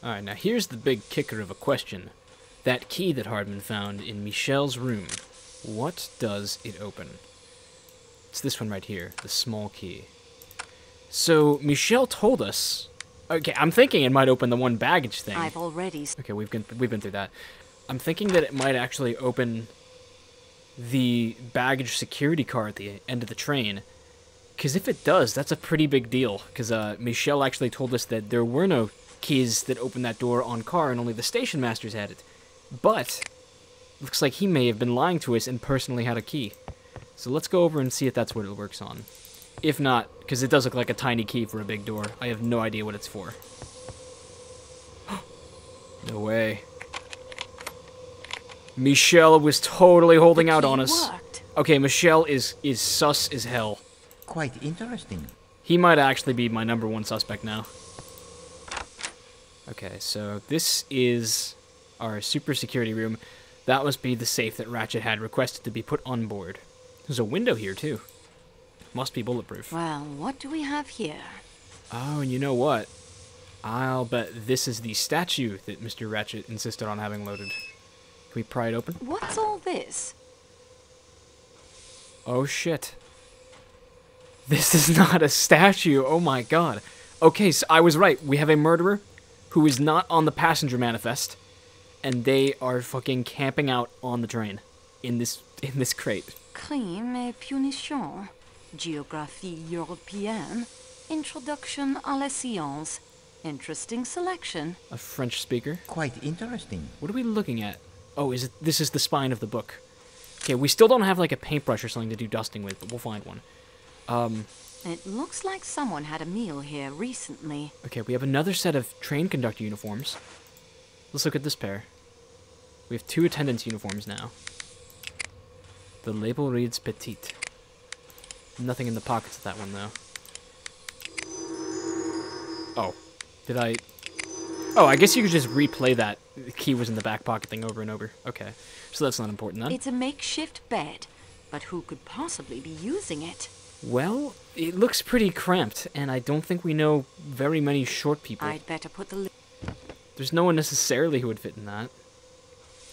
Alright, now here's the big kicker of a question. That key that Hardman found in Michelle's room, what does it open? It's this one right here, the small key. So, Michelle told us... Okay, I'm thinking it might open the one baggage thing. I've already... Okay, we've been through that. I'm thinking that it might actually open the baggage security car at the end of the train. Because if it does, that's a pretty big deal. Because Michelle actually told us that there were no keys that opened that door on car, and only the station masters had it. But, looks like he may have been lying to us and personally had a key. So let's go over and see if that's what it works on. If not, because it does look like a tiny key for a big door. I have no idea what it's for. No way. Michelle was totally holding out on us. Worked. Okay, Michelle is sus as hell. Quite interesting. He might actually be my #1 suspect now. Okay, so this is our super security room. That must be the safe that Ratchet had requested to be put on board. There's a window here, too. Must be bulletproof. Well, what do we have here? Oh, and you know what? I'll bet this is the statue that Mr. Ratchet insisted on having loaded. Can we pry it open? What's all this? Oh, shit. This is not a statue. Oh, my God. Okay, so I was right. We have a murderer who is not on the passenger manifest, and they are fucking camping out on the train in this crate. Crime et punition. Géographie européenne. Introduction à la science. Interesting selection. A French speaker. Quite interesting. What are we looking at? Oh, this is the spine of the book. Okay, we still don't have like a paintbrush or something to do dusting with, but we'll find one. It looks like someone had a meal here recently. Okay, we have another set of train conductor uniforms. Let's look at this pair. We have 2 attendance uniforms now. The label reads petite. Nothing in the pockets of that one, though. Oh. Did I... Oh, I guess you could just replay that. The key was in the back pocket thing over and over. Okay. So that's not important, then. It's a makeshift bed, but who could possibly be using it? Well, it looks pretty cramped, and I don't think we know very many short people. I'd better put the... There's no one necessarily who would fit in that.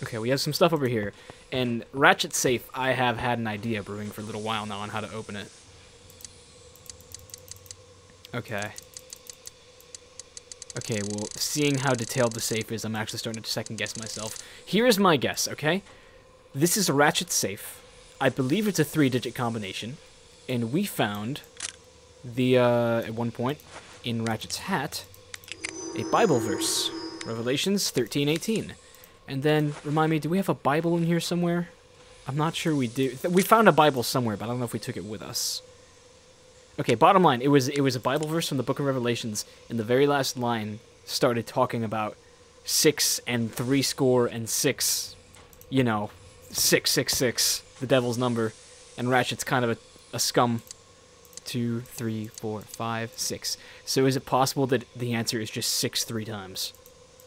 Okay, we have some stuff over here. And Ratchet Safe, I have had an idea brewing for a little while now on how to open it. Okay. Okay, well, seeing how detailed the safe is, I'm actually starting to second-guess myself. Here is my guess, okay? This is a Ratchet Safe. I believe it's a 3-digit combination. And we found the, at one point, in Ratchet's hat, a Bible verse. Revelations 13:18. And then, remind me, do we have a Bible in here somewhere? I'm not sure we do. We found a Bible somewhere, but I don't know if we took it with us. Okay, bottom line, it was a Bible verse from the Book of Revelations, and the very last line started talking about 6 and 66, you know, 666, the devil's number, and Ratchet's kind of a scum. 2, 3, 4, 5, 6. So is it possible that the answer is just 6 3 times?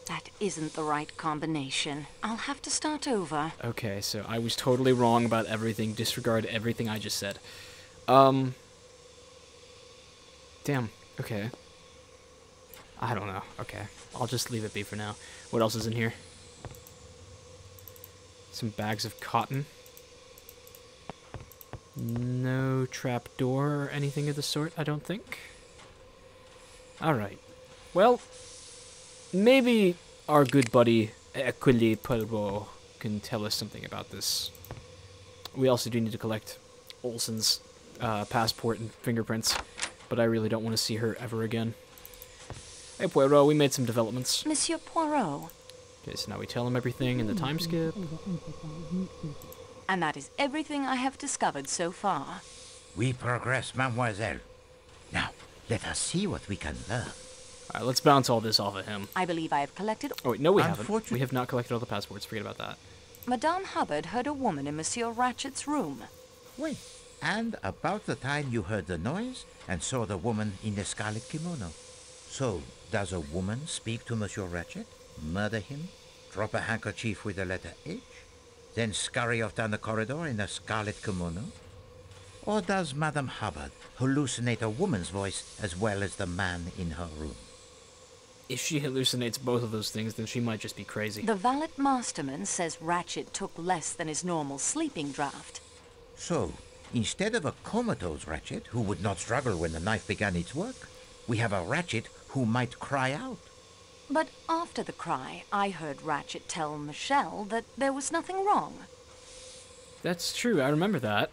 That isn't the right combination. I'll have to start over. Okay, so I was totally wrong about everything. Disregard everything I just said. Damn. Okay. I don't know. Okay. I'll just leave it be for now. What else is in here? Some bags of cotton. No trapdoor or anything of the sort, I don't think. Alright. Well, maybe our good buddy Hercule Poirot can tell us something about this. We also do need to collect Olsen's passport and fingerprints, but I really don't want to see her ever again. Hey Poirot, we made some developments. Monsieur Poirot. Okay, so now we tell him everything in the time skip. And that is everything I have discovered so far. We progress, mademoiselle. Now, let us see what we can learn. Alright, let's bounce all this off of him. I believe I have collected... Oh wait, no we haven't. We have not collected all the passports, forget about that. Madame Hubbard heard a woman in Monsieur Ratchett's room. Wait, and about the time you heard the noise and saw the woman in the scarlet kimono. So, does a woman speak to Monsieur Ratchet, murder him, drop a handkerchief with the letter H, then scurry off down the corridor in a scarlet kimono? Or does Madame Hubbard hallucinate a woman's voice as well as the man in her room? If she hallucinates both of those things, then she might just be crazy. The valet masterman says Ratchet took less than his normal sleeping draft. So, instead of a comatose Ratchet who would not struggle when the knife began its work, we have a Ratchet who might cry out. But after the cry, I heard Ratchet tell Michelle that there was nothing wrong. That's true, I remember that.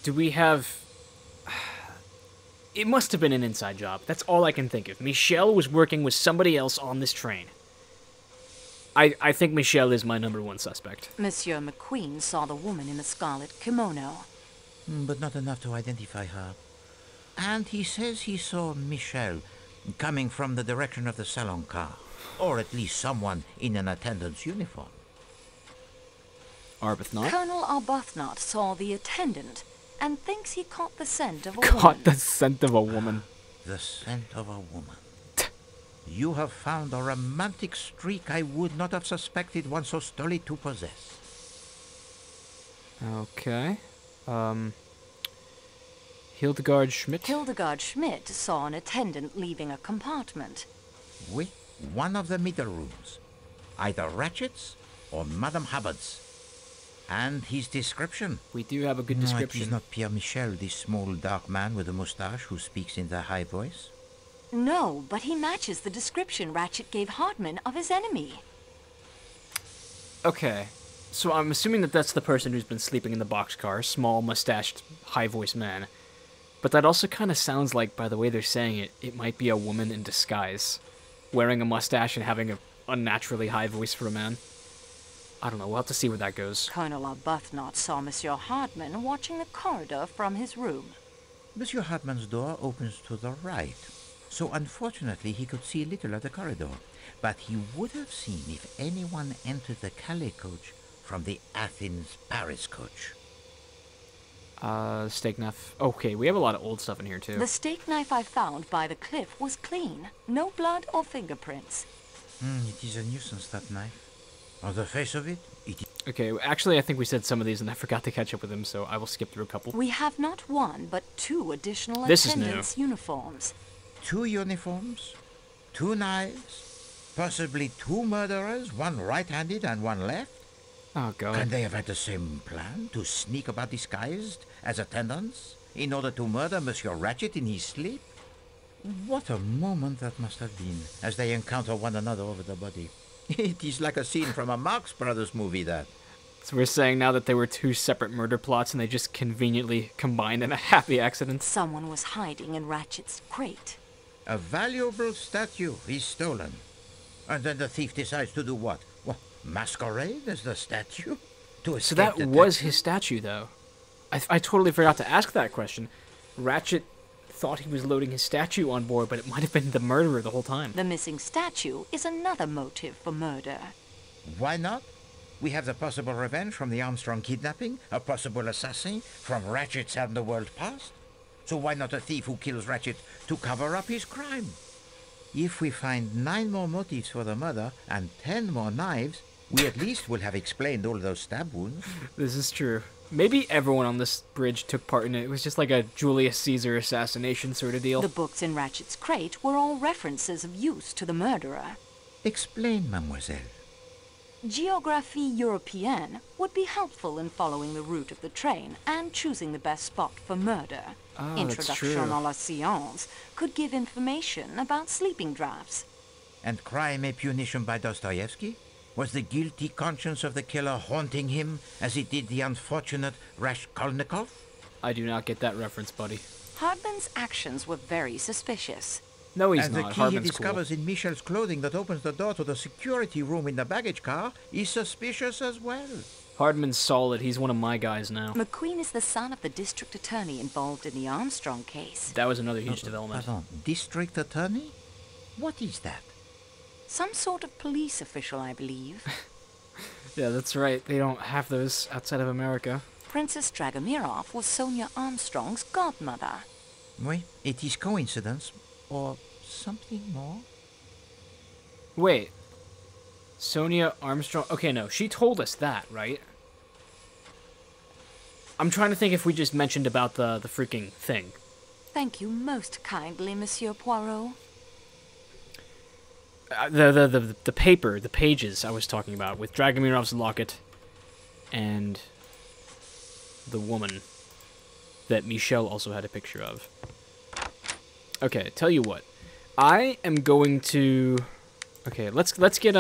Do we have... It must have been an inside job. That's all I can think of. Michelle was working with somebody else on this train. I think Michelle is my #1 suspect. Monsieur McQueen saw the woman in the scarlet kimono. But not enough to identify her. And he says he saw Michelle coming from the direction of the salon car. Or at least someone in an attendant's uniform. Arbuthnot? Colonel Arbuthnot saw the attendant and thinks he caught the scent of a Caught woman. the scent of a woman. The scent of a woman. You have found a romantic streak I would not have suspected one so stolid to possess. Okay. Hildegard Schmidt? Hildegard Schmidt saw an attendant leaving a compartment. Oui, one of the middle rooms. Either Ratchet's or Madame Hubbard's. And his description. We do have a good No, description. it is not Pierre Michel, this small dark man with a moustache who speaks in the high voice. No, but he matches the description Ratchet gave Hardman of his enemy. Okay. So I'm assuming that that's the person who's been sleeping in the boxcar, small, mustached, high-voiced man. But that also kind of sounds like, by the way they're saying it, it might be a woman in disguise, wearing a mustache and having an unnaturally high voice for a man. I don't know, we'll have to see where that goes. Colonel Arbuthnot saw Monsieur Hardman watching the corridor from his room. Monsieur Hartmann's door opens to the right, so unfortunately he could see little of the corridor. But he would have seen if anyone entered the Calais coach from the Athens-Paris coach. Steak knife. Okay, we have a lot of old stuff in here, too. The steak knife I found by the cliff was clean. No blood or fingerprints. It is a nuisance, that knife. On the face of it, it is... Okay, actually, I think we said some of these and I forgot to catch up with them, so I will skip through a couple. We have not one, but 2 additional This is new. attendants' uniforms. 2 uniforms, 2 knives, possibly 2 murderers, one right-handed and one left. Oh, God. Can they have had the same plan, to sneak about disguised as attendants, in order to murder Monsieur Ratchet in his sleep? What a moment that must have been, as they encounter one another over the body. It is like a scene from a Marx Brothers movie, that. So we're saying now that there were 2 separate murder plots and they just conveniently combined in a happy accident? Someone was hiding in Ratchet's crate. A valuable statue is stolen. And then the thief decides to do what? What, masquerade as the statue? To So escape that detection? was his statue, though. I totally forgot to ask that question. Ratchet thought he was loading his statue on board, but it might have been the murderer the whole time. The missing statue is another motive for murder. Why not? We have the possible revenge from the Armstrong kidnapping, a possible assassin from Ratchet's underworld past. So why not a thief who kills Ratchet to cover up his crime? If we find 9 more motives for the murder and 10 more knives, we at least will have explained all those stab wounds. This is true. Maybe everyone on this bridge took part in it. It was just like a Julius Caesar assassination sort of deal. The books in Ratchet's crate were all references of use to the murderer. Explain, mademoiselle. Geographie Européenne would be helpful in following the route of the train and choosing the best spot for murder. Oh, that's Introduction true. à la science could give information about sleeping drafts. And Crime and Punition by Dostoevsky? Was the guilty conscience of the killer haunting him as it did the unfortunate Raskolnikov? I do not get that reference, buddy. Hardman's actions were very suspicious. No, he's And not. the key he Hardman's cool. discovers in Michel's clothing that opens the door to the security room in the baggage car is suspicious as well. Hardman's solid. He's one of my guys now. McQueen is the son of the district attorney involved in the Armstrong case. That was another huge development. Pardon, district attorney? What is that? Some sort of police official, I believe. Yeah, that's right. They don't have those outside of America. Princess Dragomirov was Sonia Armstrong's godmother. Oui, it is coincidence, or something more. Wait. Sonia Armstrong... Okay, no. She told us that, right? I'm trying to think if we just mentioned about the freaking thing. Thank you most kindly, Monsieur Poirot. The paper, the pages I was talking about, with Dragomirov's locket and the woman that Michel also had a picture of. Okay, tell you what. I am going to... Okay, let's get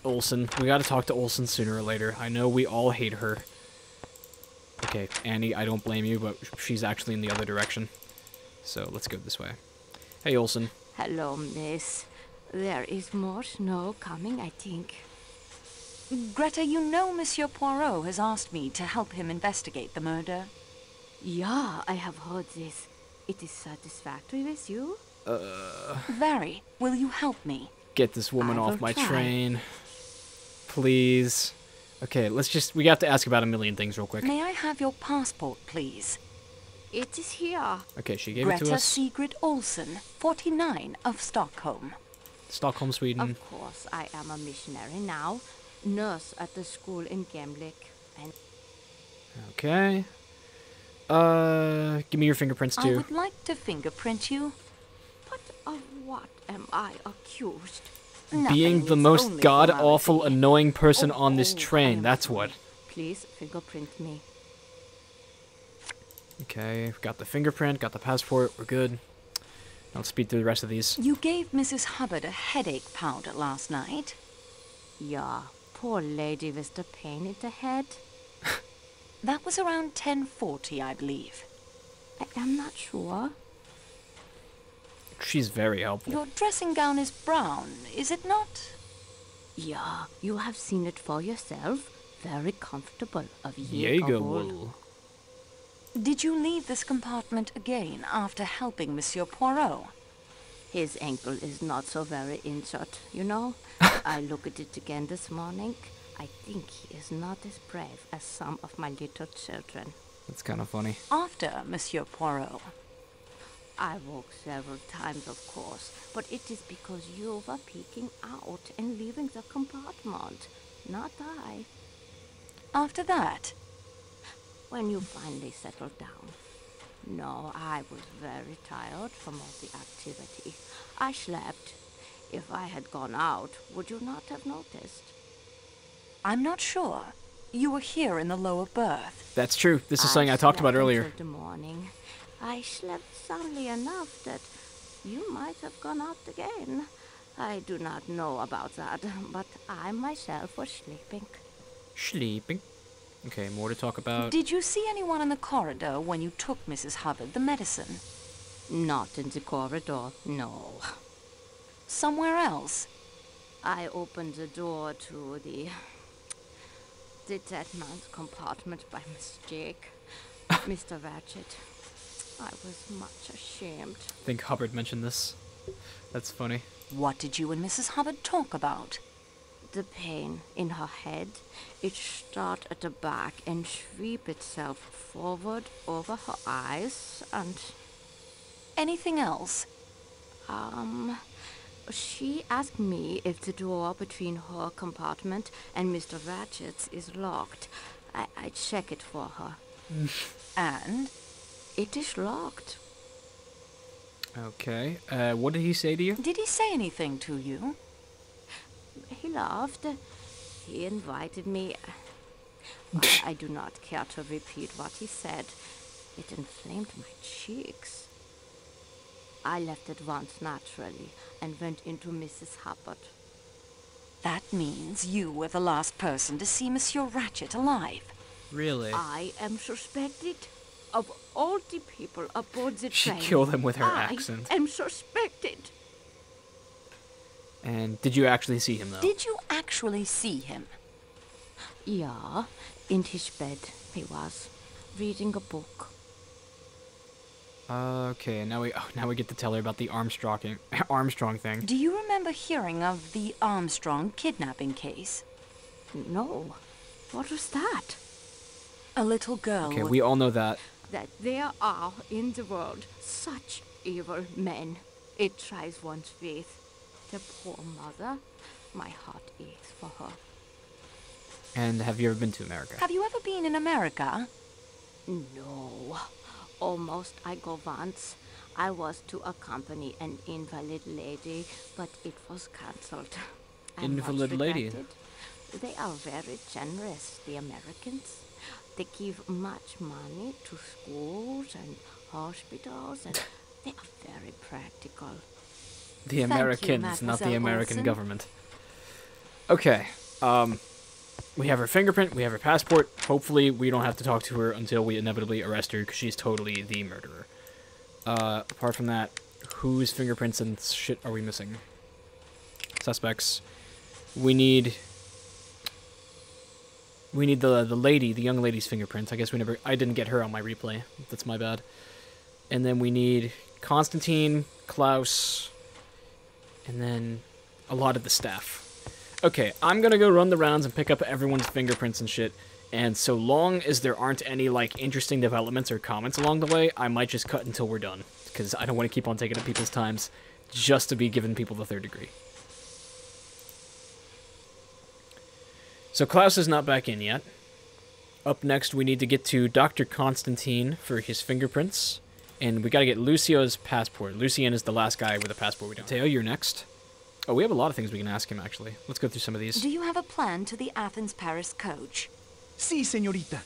Olsen. We gotta talk to Olsen sooner or later. I know we all hate her. Okay, Annie, I don't blame you, but she's actually in the other direction. So let's go this way. Hey, Olsen. Hello, miss. There is more snow coming, I think. Greta, you know Monsieur Poirot has asked me to help him investigate the murder. Yeah, I have heard this. It is satisfactory with you? Very. Will you help me? Get this woman I off will my try. train. Please. Okay, we have to ask about a million things real quick. May I have your passport, please? It is here. Okay, she gave it to Greta us. Sigrid Olsen, 49, of Stockholm. Stockholm, Sweden. Of course, I am a missionary now. Nurse at the school in Gemlik. And Okay. Give me your fingerprints I too. would like to fingerprint you. but of what am I accused? Being Nothing, the it's most only god-awful, formality. annoying person Oh, on this I train, am that's sorry. what. Please fingerprint me. Okay, got the fingerprint, got the passport, we're good. Now let's speed through the rest of these. You gave Mrs. Hubbard a headache powder last night. Yeah, poor lady with the pain in the head. That was around 10:40, I believe. I am not sure. She's very helpful. Your dressing gown is brown, is it not? Yeah, you have seen it for yourself. Very comfortable. Of Jaeger Jaeger wool. wool. Did you leave this compartment again after helping Monsieur Poirot? His ankle is not so very injured, you know. I looked at it again this morning. I think he is not as brave as some of my little children. That's kind of funny. After Monsieur Poirot. I woke several times, of course, but it is because you were peeking out and leaving the compartment, not I. After that, When you finally settled down. No, I was very tired from all the activity. I slept. If I had gone out, would you not have noticed? I'm not sure. You were here in the lower berth. That's true. This is something I talked about slept earlier. until the morning. I slept soundly enough that you might have gone out again. I do not know about that, but I myself was sleeping. Sleeping. Okay, more to talk about. Did you see anyone in the corridor when you took Mrs. Hubbard the medicine? Not in the corridor, no. Somewhere else? I opened the door to the dead man's compartment by mistake. Mr. Ratchett. I was much ashamed. I think Hubbard mentioned this. That's funny. What did you and Mrs. Hubbard talk about? The pain in her head, it started at the back and sweep itself forward over her eyes and, Anything else? she asked me if the door between her compartment and Mr. Ratchett's is locked. I check it for her. And? It is locked. Okay. What did he say to you? Did he say anything to you? He laughed. He invited me. Well, I do not care to repeat what he said. It inflamed my cheeks. I left at once naturally and went into Mrs. Hubbard. That means you were the last person to see Monsieur Ratchett alive. Really? I am suspected of all the people aboard the She train. killed him with her I accent. am suspected. And did you actually see him, though? Did you actually see him? Yeah, in his bed he was, reading a book. Okay, now we get to tell her about the Armstrong thing. Do you remember hearing of the Armstrong kidnapping case? No, what was that? A little girl Okay, with- we all know that. That there are in the world such evil men. It tries one's faith. The poor mother, my heart aches for her. And have you ever been to America? Have you ever been in America? No, Almost I go once. I was to accompany an invalid lady, but it was cancelled. I'm much Invalid lady? regretted. They are very generous, the Americans. They give much money to schools and hospitals, and they are very practical. The you, Americans, not the Mademoiselle American Olsen. government. Okay. We have her fingerprint, we have her passport. Hopefully we don't have to talk to her until we inevitably arrest her, because she's totally the murderer. Apart from that, whose fingerprints and shit are we missing? Suspects. We need the young lady's fingerprints. I guess I didn't get her on my replay. That's my bad. And then we need Constantine, Klaus, and then a lot of the staff. Okay, I'm gonna go run the rounds and pick up everyone's fingerprints and shit, and so long as there aren't any, like, interesting developments or comments along the way, I might just cut until we're done, because I don't want to keep on taking up people's times just to be giving people the third degree. So Klaus is not back in yet. Up next, we need to get to Dr. Constantine for his fingerprints, and we gotta get Lucio's passport. Lucien is the last guy with a passport we don't. Teo, you're next. Oh, we have a lot of things we can ask him, actually. Let's go through some of these. Do you have a plan to the Athens-Paris coach? Si, señorita.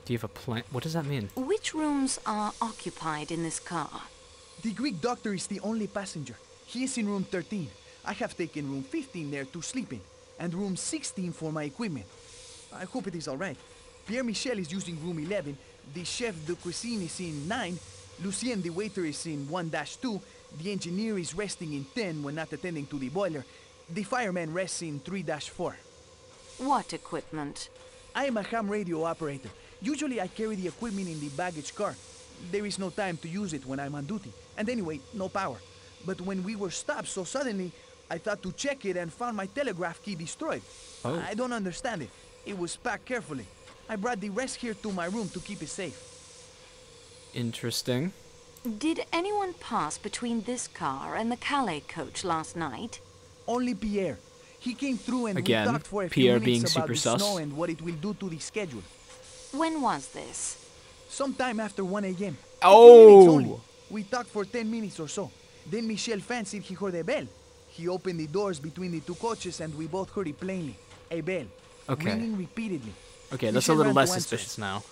Do you have a plan? What does that mean? Which rooms are occupied in this car? The Greek doctor is the only passenger. He is in room 13. I have taken room 15 there to sleep in, and room 16 for my equipment. I hope it is all right. Pierre Michel is using room 11. The chef de cuisine is in 9. Lucien, the waiter, is in 1-2. The engineer is resting in 10 when not attending to the boiler. The fireman rests in 3-4. What equipment? I am a ham radio operator. Usually I carry the equipment in the baggage car. There is no time to use it when I'm on duty. And anyway, no power. But when we were stopped so suddenly, I thought to check it and found my telegraph key destroyed. Oh. I don't understand it. It was packed carefully. I brought the rest here to my room to keep it safe. Interesting. Did anyone pass between this car and the Calais coach last night? Only Pierre. He came through and Again, we talked for a Pierre few being minutes about super the sus. snow and what it will do to the schedule. When was this? Sometime after 1 a.m. Oh! A few minutes only. We talked for 10 minutes or so. Then Michel fancied he heard a bell. He opened the doors between the two coaches and we both heard it plainly. A bell. Okay. Ringing repeatedly. Okay, that's a Michel little ran less to answer. suspicious now.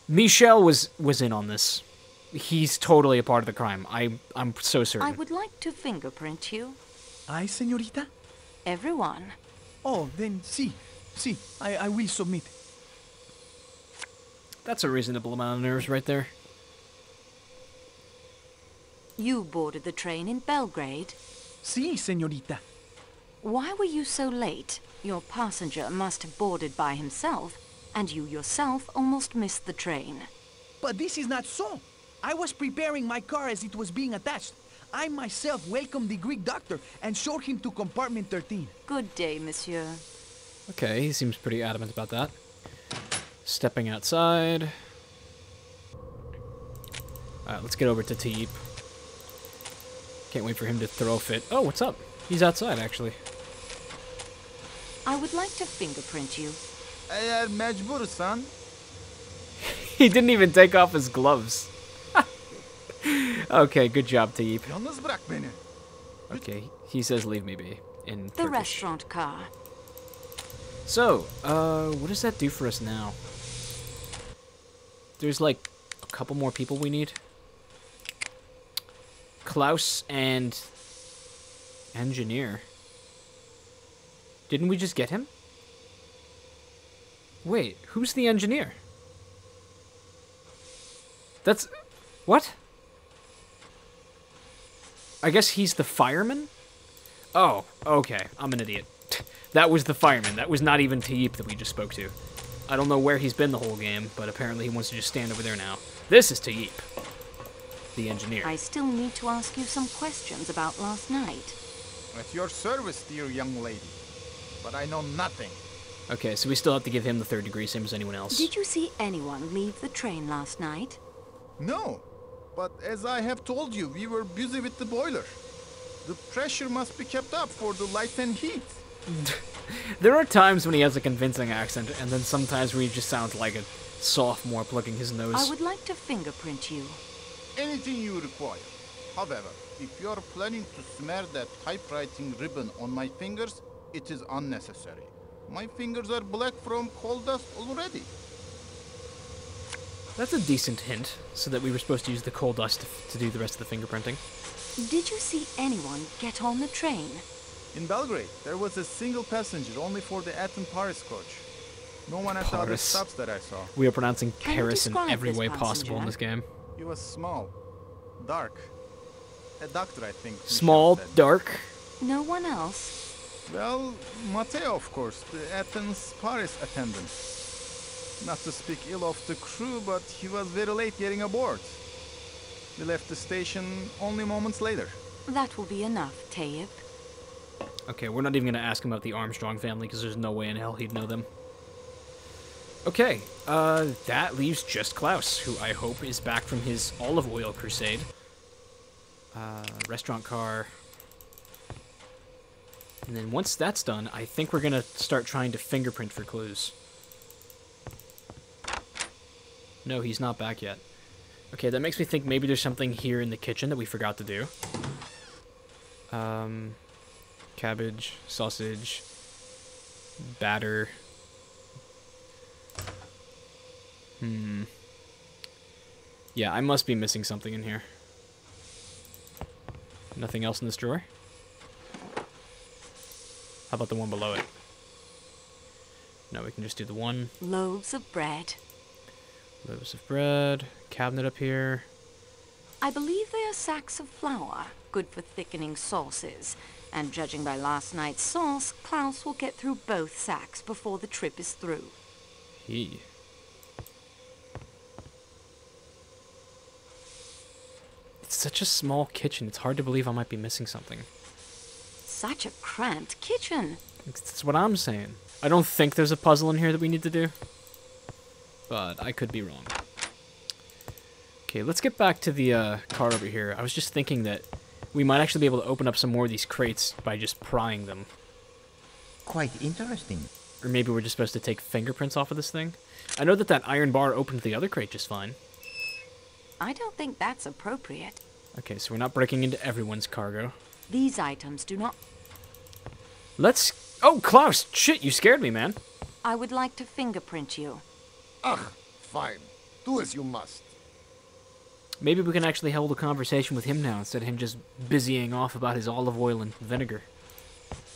Michel was in on this. He's totally a part of the crime. I'm so certain. I would like to fingerprint you. Aye, señorita? Everyone. Oh, then si. I will submit. That's a reasonable amount of nerves right there. You boarded the train in Belgrade. Si, señorita. Why were you so late? Your passenger must have boarded by himself, and you yourself almost missed the train. But this is not so. I was preparing my car as it was being attached. I myself welcomed the Greek doctor and showed him to compartment 13. Good day, monsieur. Okay, he seems pretty adamant about that. Stepping outside. Alright, let's get over to Teep. Can't wait for him to throw a fit. Oh, what's up? He's outside, actually. I would like to fingerprint you. Eğer mecbursan. He didn't even take off his gloves. Okay, good job, Teep. Yalnız bırak beni. Okay, he says leave me be in The Turkish. restaurant car. So, what does that do for us now? There's like a couple more people we need. Klaus and engineer. Didn't we just get him? Wait, who's the engineer? That's... what? I guess he's the fireman? Oh, okay. I'm an idiot. That was the fireman. That was not even Tayyip that we just spoke to. I don't know where he's been the whole game, but apparently he wants to just stand over there now. This is Tayyip, the engineer. I still need to ask you some questions about last night. At your service, dear young lady. But I know nothing. Okay, so we still have to give him the third degree, same as anyone else. Did you see anyone leave the train last night? No. But as I have told you, we were busy with the boiler. The pressure must be kept up for the light and heat. There are times when he has a convincing accent, and then sometimes where he just sounds like a sophomore plugging his nose. I would like to fingerprint you. Anything you require. However, if you are planning to smear that typewriting ribbon on my fingers, it is unnecessary. My fingers are black from coal dust already. That's a decent hint, so that we were supposed to use the coal dust to do the rest of the fingerprinting. Did you see anyone get on the train? In Belgrade, there was a single passenger only for the Athens-Paris coach. No one at the other Paris. stops that I saw. We are pronouncing Can you Paris in describe every this way possible in passenger? this game. He was small, dark. A doctor, I think. Michel Small, said. dark. No one else? Well, Matteo, of course, the Athens-Paris attendant. Not to speak ill of the crew, but he was very late getting aboard. We left the station only moments later. That will be enough, Tayyip. Okay, we're not even going to ask him about the Armstrong family, because there's no way in hell he'd know them. Okay, that leaves just Klaus, who I hope is back from his olive oil crusade. Restaurant car. And then once that's done, I think we're going to start trying to fingerprint for clues. No, he's not back yet. Okay, that makes me think maybe there's something here in the kitchen that we forgot to do. Cabbage, sausage, batter. Yeah, I must be missing something in here. Nothing else in this drawer? How about the one below it? No, we can just do the one. Loaves of bread. Loaves of bread. Cabinet up here. I believe they are sacks of flour, good for thickening sauces. And judging by last night's sauce, Klaus will get through both sacks before the trip is through. He. It's such a small kitchen, it's hard to believe I might be missing something. Such a cramped kitchen. That's what I'm saying. I don't think there's a puzzle in here that we need to do. But I could be wrong. Okay, let's get back to the car over here. I was just thinking that we might actually be able to open up some more of these crates by just prying them. Quite interesting. Or maybe we're just supposed to take fingerprints off of this thing. I know that that iron bar opened the other crate just fine. I don't think that's appropriate. Okay, so we're not breaking into everyone's cargo. These items do not... Let's... Oh, Klaus! Shit, you scared me, man. I would like to fingerprint you. Ugh, fine. Do as you must. Maybe we can actually hold a conversation with him now instead of him just busying off about his olive oil and vinegar.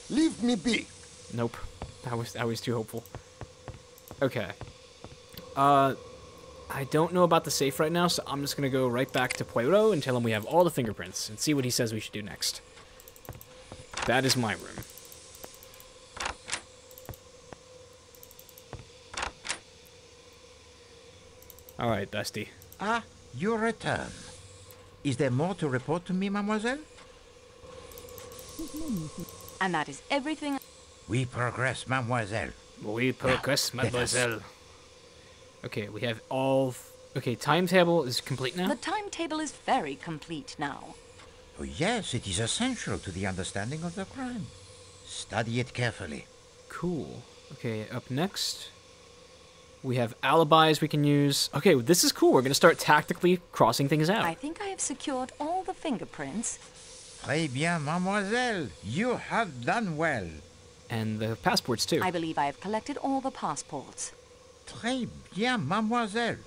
Leave me be. Nope. That was too hopeful. Okay. I don't know about the safe right now, so I'm just gonna go right back to Pueblo and tell him we have all the fingerprints and see what he says we should do next. That is my room. Alright, Dusty. Ah, your return. Is there more to report to me, mademoiselle? And that is everything... We progress, mademoiselle. Oui, progress, Now, let us- mademoiselle. Okay, we have all... Okay, timetable is complete now? The timetable is very complete now. Oh, yes, it is essential to the understanding of the crime. Study it carefully. Cool. Okay, up next, we have alibis we can use. Okay, this is cool. We're going to start tactically crossing things out. I think I have secured all the fingerprints. Très bien, mademoiselle. You have done well. And the passports, too. I believe I have collected all the passports. Très bien, mademoiselle.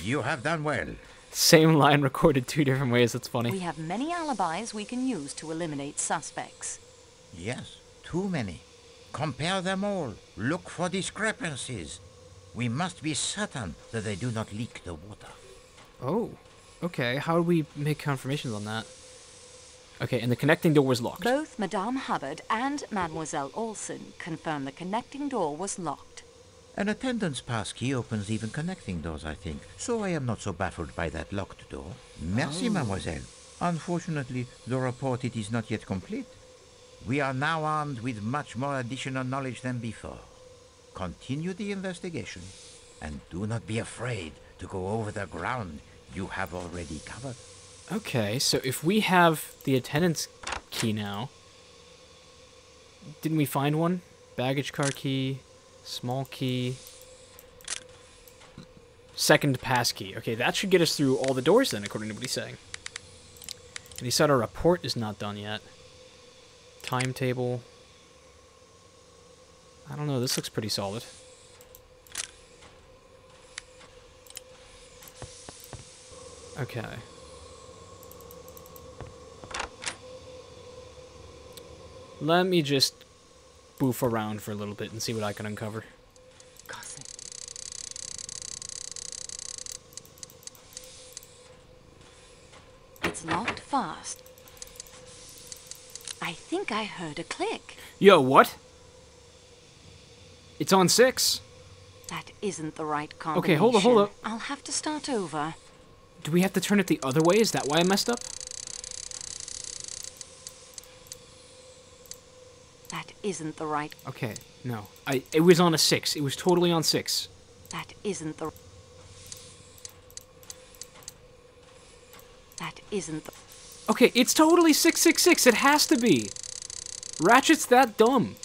You have done well. Same line recorded two different ways. That's funny. We have many alibis we can use to eliminate suspects. Yes, too many. Compare them all. Look for discrepancies. We must be certain that they do not leak the water. Oh, okay. How do we make confirmations on that? Okay, and the connecting door was locked. Both Madame Hubbard and Mademoiselle Olsen confirm the connecting door was locked. An attendant's pass key opens even connecting doors, I think. So I am not so baffled by that locked door. Merci, mademoiselle. Unfortunately, the report it is not yet complete. We are now armed with much more additional knowledge than before. Continue the investigation, and do not be afraid to go over the ground you have already covered. Okay, so if we have the attendant's key now... Didn't we find one? Baggage car key, small key, Second passkey. Okay, that should get us through all the doors then, according to what he's saying. And he said our report is not done yet. Timetable. I don't know, this looks pretty solid. Okay. Let me just boof around for a little bit and see what I can uncover. Gossip. It's locked fast. I think I heard a click. Yo, what? It's on 6. That isn't the right combination. Okay, hold up. I'll have to start over. Do we have to turn it the other way? Is that why I messed up? That isn't the right... Okay, no. It was on a 6. It was totally on 6. That isn't the... That isn't the... Okay, it's totally 666. It has to be. Ratchet's that dumb.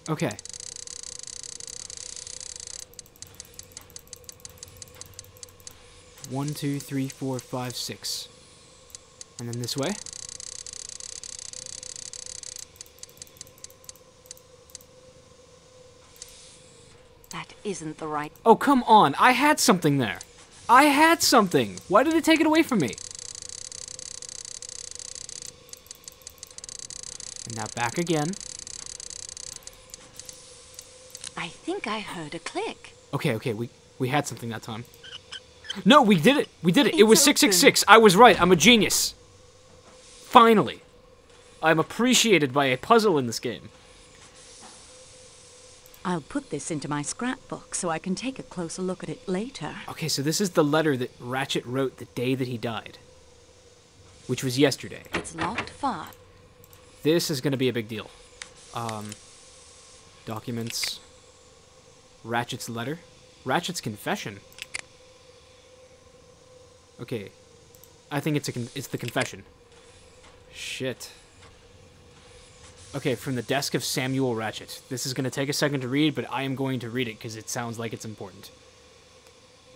Okay. One, 2, 3, 4, 5, 6. And then this way. That isn't the right... Oh, come on. I had something there. I had something. Why did it take it away from me? And now back again. I think I heard a click. Okay, we had something that time. No, we did it. We did it. It was It's 666. I was right. I'm a genius. Finally. I'm appreciated by a puzzle in this game. I'll put this into my scrapbook so I can take a closer look at it later. Okay, so this is the letter that Ratchet wrote the day that he died. Which was yesterday. It's locked fast. This is going to be a big deal. Documents. Ratchet's letter. Ratchet's confession. Okay. I think it's the confession. Shit. Okay, from the desk of Samuel Ratchet. This is going to take a second to read, but I am going to read it because it sounds like it's important.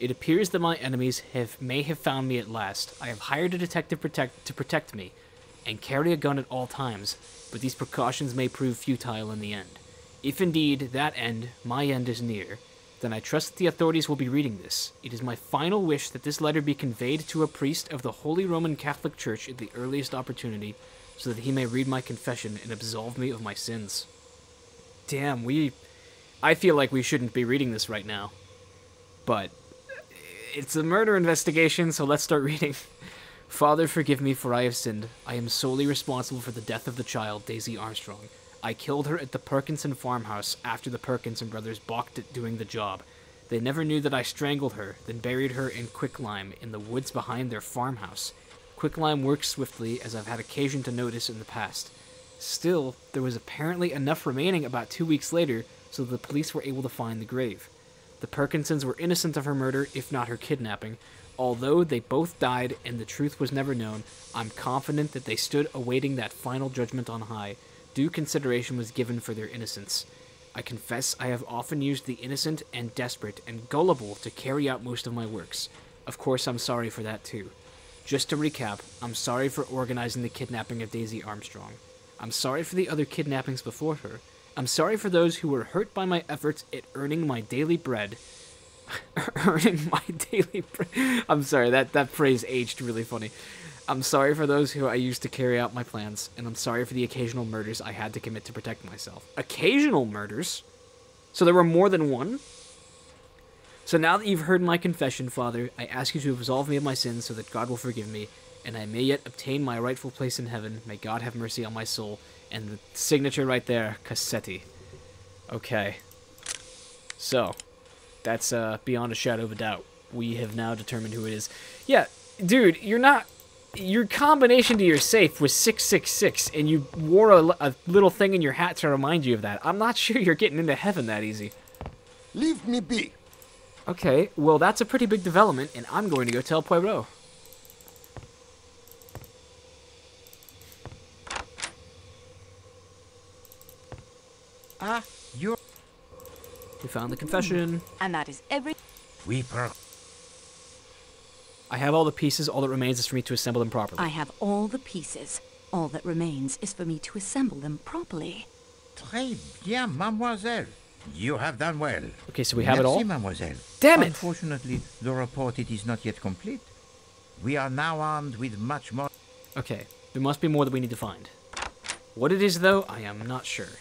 It appears that my enemies may have found me at last. I have hired a detective to protect me, and carry a gun at all times, but these precautions may prove futile in the end. If indeed that end, my end, is near, then I trust that the authorities will be reading this. It is my final wish that this letter be conveyed to a priest of the Holy Roman Catholic Church at the earliest opportunity, so that he may read my confession and absolve me of my sins. Damn, I feel like we shouldn't be reading this right now. But it's a murder investigation, so let's start reading. Father, forgive me, for I have sinned. I am solely responsible for the death of the child, Daisy Armstrong. I killed her at the Perkinson farmhouse after the Perkinson brothers balked at doing the job. They never knew that I strangled her, then buried her in quicklime in the woods behind their farmhouse. Quicklime works swiftly, as I've had occasion to notice in the past. Still, there was apparently enough remaining about 2 weeks later, so the police were able to find the grave. The Perkinsons were innocent of her murder, if not her kidnapping. Although they both died and the truth was never known, I'm confident that they stood awaiting that final judgment on high. Due consideration was given for their innocence. I confess I have often used the innocent and desperate and gullible to carry out most of my works. Of course, I'm sorry for that too. Just to recap, I'm sorry for organizing the kidnapping of Daisy Armstrong. I'm sorry for the other kidnappings before her. I'm sorry for those who were hurt by my efforts at earning my daily bread. Earning my daily bread. I'm sorry, that phrase aged really funny. I'm sorry for those who I used to carry out my plans, and I'm sorry for the occasional murders I had to commit to protect myself. Occasional murders? So there were more than one? So now that you've heard my confession, Father, I ask you to absolve me of my sins so that God will forgive me, and I may yet obtain my rightful place in heaven. May God have mercy on my soul. And the signature right there, Cassetti. Okay. So, that's beyond a shadow of a doubt. We have now determined who it is. Yeah, dude, your combination to your safe was 666, and you wore a little thing in your hat to remind you of that. I'm not sure you're getting into heaven that easy. Leave me be. Okay, well, that's a pretty big development, and I'm going to go tell Poirot. Ah, you're... We found the confession. And that is every... We I have all the pieces. All that remains is for me to assemble them properly. I have all the pieces. All that remains is for me to assemble them properly. Très bien, mademoiselle. You have done well. Okay, so we have it all? Merci, mademoiselle. Damn it! Unfortunately, the report it is not yet complete. We are now armed with much more... Okay, there must be more that we need to find. What it is, though, I am not sure.